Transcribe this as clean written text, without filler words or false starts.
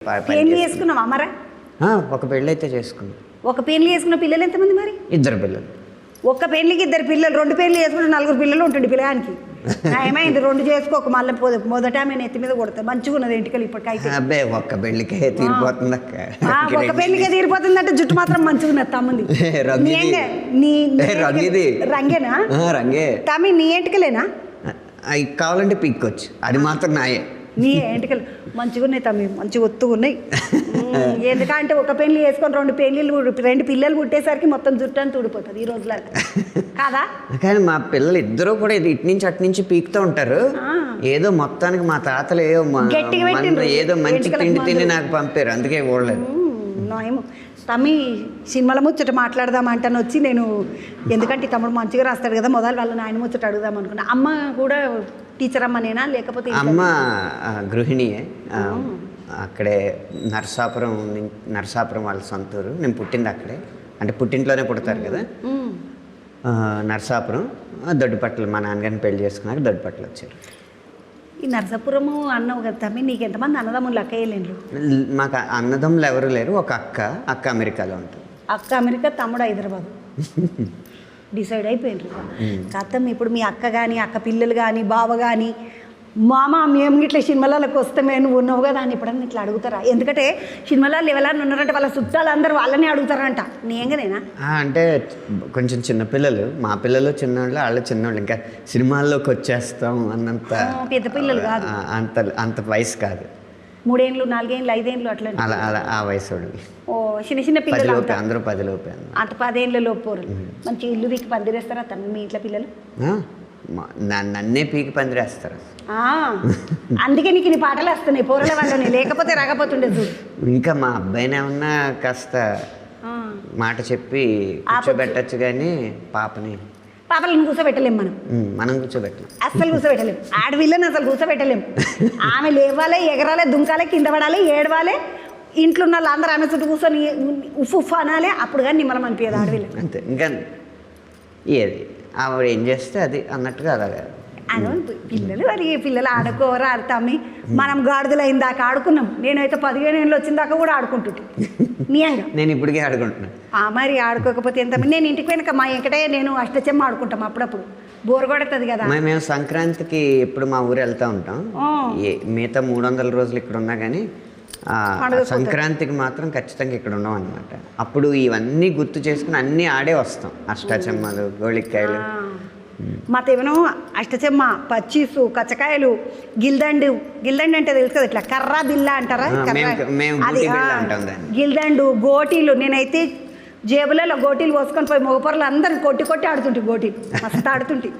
పెళ్లి చేసుకున్నావా మరా? ఒక పెళ్ళి అయితే చేసుకున్నాం. ఒక పెళ్లి చేసుకున్న పిల్లలు ఎంతమంది మరి? 2 పిల్లలు. ఒక్క పెళ్లికి 2 పిల్లలు, 2 పెళ్లి చేసుకుంటే 4 పిల్లలు ఉంటుంది పిల్లగానికి. ఏమైంది 2 చేసుకోక మళ్ళీ మొదట ఆమె నెత్తి మీద కొడతా మంచిగా ఉన్నది ఇంటికలు ఇప్పటికైతే. అబ్బాయి ఒక్క పెళ్ళికే తీరిపోతుంది అక్క. ఒక పెళ్లికే తీరిపోతుందంటే జుట్టు మాత్రం మంచిగా ఉన్నది తమ్ముంది. రంగేనా? రంగే. తమ్మి నీ ఎంటికలేనా? అవి కావాలంటే పీక్కొచ్చు, అది మాత్రం నాయే. నీ ఎంటికలు మంచిగా ఉన్నాయి తమ్మి, మంచిగా ఒత్తుగా ఉన్నాయి. ఎందుకంటే ఒక పెళ్లి చేసుకొని 2 పిల్లలు పుట్టేసరికి మొత్తం జుట్టు అని తుడిపోతుంది ఈ రోజులలో కాదా? కానీ మా పిల్లలు ఇద్దరు కూడా ఇటు నుంచి అటు నుంచి పీకుతూ ఉంటారు. ఏదో మొత్తానికి మా తాతలు ఏదో మంచి తిండి తిని నాకు పంపారు, అందుకే ఓడలేదు. ఏమో తమ్మి సినిమాల ముచ్చట మాట్లాడదామంటాను వచ్చి నేను, ఎందుకంటే తమ్ముడు మంచిగా రాస్తాడు కదా, మొదలు వాళ్ళ నాయన ముచ్చట అడుగుదాం అనుకున్నా. అమ్మ కూడా టీచర్ అమ్మనేనా లేకపోతే? అమ్మ గృహిణియే, అక్కడే నరసాపురం వాళ్ళ సొంతూరు. నేను పుట్టింది అక్కడే, అంటే పుట్టింట్లోనే పుడతారు కదా. నరసాపురం, దొడ్డిపట్ల మా నాన్నగారిని పెళ్లి చేసుకున్నాక దొడ్డిపట్ల వచ్చారు. ఈ నరసాపురము అన్నావు కదా తమ్మి, నీకు ఎంతమంది అన్నదమ్ములు అక్కయ్యలేండ్రు? మాకు అన్నదమ్ములు ఎవరు లేరు, ఒక అక్క అమెరికాలో ఉంటుంది. అక్క అమెరికా, తమ్ముడు హైదరాబాద్. డిసైడ్ అయిపోయిండ్రు కథం. ఇప్పుడు మీ అక్క కానీ, అక్క పిల్లలు కానీ, బావ కానీ, మామ మేము ఇట్లా సినిమాలకు వస్తామే నువ్వు ఉన్నావు కదా అని ఎప్పుడన్నా ఇట్లా అడుగుతారా? ఎందుకంటే సినిమాలలో ఎవరైనా ఉన్నారంటే వాళ్ళ చుట్టాలు అందరూ వాళ్ళని అడుగుతారంట. నేనేనా అంటే కొంచెం చిన్నపిల్లలు, మా పిల్లలు చిన్నవాళ్ళు, వాళ్ళు చిన్నవాళ్ళు, ఇంకా సినిమాల్లోకి వచ్చేస్తాం అన్నంత పెద్ద పిల్లలు కాదు, అంత వయసు కాదు. 3 ఏళ్ళు 4 ఏళ్ళు 5 ఏళ్ళు అట్లా అలా ఆ వయసు. ఓ చిన్న పిల్లలు అందరూ 10 లోపే, అంత 10 ఏళ్ళ లోపు. మంచి ఇల్లు వీకి పందిరేస్తారా తమ్మి మీ ఇంట్లో పిల్లలు? నన్నే పీకి పందిరేస్తారు. అందుకే నీకు నీ పాటలు వస్తున్నాయి పోరల వాళ్ళని, లేకపోతే రాకపోతుండే చూడు. ఇంకా మా అబ్బాయిని ఏమన్నా కాస్త మాట చెప్పి కూర్చోబెట్టచ్చు, కానీ పాపలను కూర్చోబెట్టలేము మనం కూర్చోబెట్టలేం, అస్సలు కూర్చోబెట్టలేము. ఆడవిల్లని అసలు కూర్చోబెట్టలేము. ఆమె లేవాలి, ఎగరాలి, దుంకాలి, కింద పడాలి, ఏడవాలి. ఇంట్లో ఉన్న వాళ్ళందరూ ఆమె చుట్టూ కూర్చొని ఉఫ్ అనాలి, అప్పుడు కానీ నిమ్మలం అనిపించదు ఆడవిల్ల. అంతే, ఇంకా ఏది ఆవిడ ఏం చేస్తే అది అన్నట్టుగా అలాగా. పిల్లలు ఆడుకోరా ఆడతామి. మనం గాడిదలు అయిన దాకా ఆడుకున్నాం. నేనైతే 15 ఏళ్ళు వచ్చిన దాకా కూడా ఆడుకుంటుంటే నియంగా. నేను ఇప్పటికే ఆడుకుంటున్నాను. మరి ఆడుకోకపోతే ఎంత? నేను ఇంటికి పోయినాక మా వెంకటే నేను అష్టచెమ్మ ఆడుకుంటాం. అప్పుడప్పుడు బోర్ కొడుతుంది కదా. మేము సంక్రాంతికి ఎప్పుడు మా ఊరు వెళ్తూ ఉంటాం. మిగతా 300 రోజులు ఇక్కడ ఉన్నా కానీ సంక్రాంతికి మాత్రం ఖచ్చితంగా ఇక్కడ ఉన్నాం అనమాట. అప్పుడు ఇవన్నీ గుర్తు చేసుకుని అన్నీ ఆడే వస్తాం. అష్టాచెమ్మలు, గోళిక్కాయలు. మా తెవనం అష్టచెమ్మ, పచ్చీసు, కచ్చకాయలు, గిల్దండు అంటే తెలుసు కదా, ఇట్లా కర్ర బిల్ల అంటారా, అది గిల్దండు, గోటీలు. నేనైతే జేబులలో గోటీలు పోసుకొని పోయి మగపొరలు అందరిని కొట్టి ఆడుతుంటే గోటీలు మస్తు ఆడుతుంటే.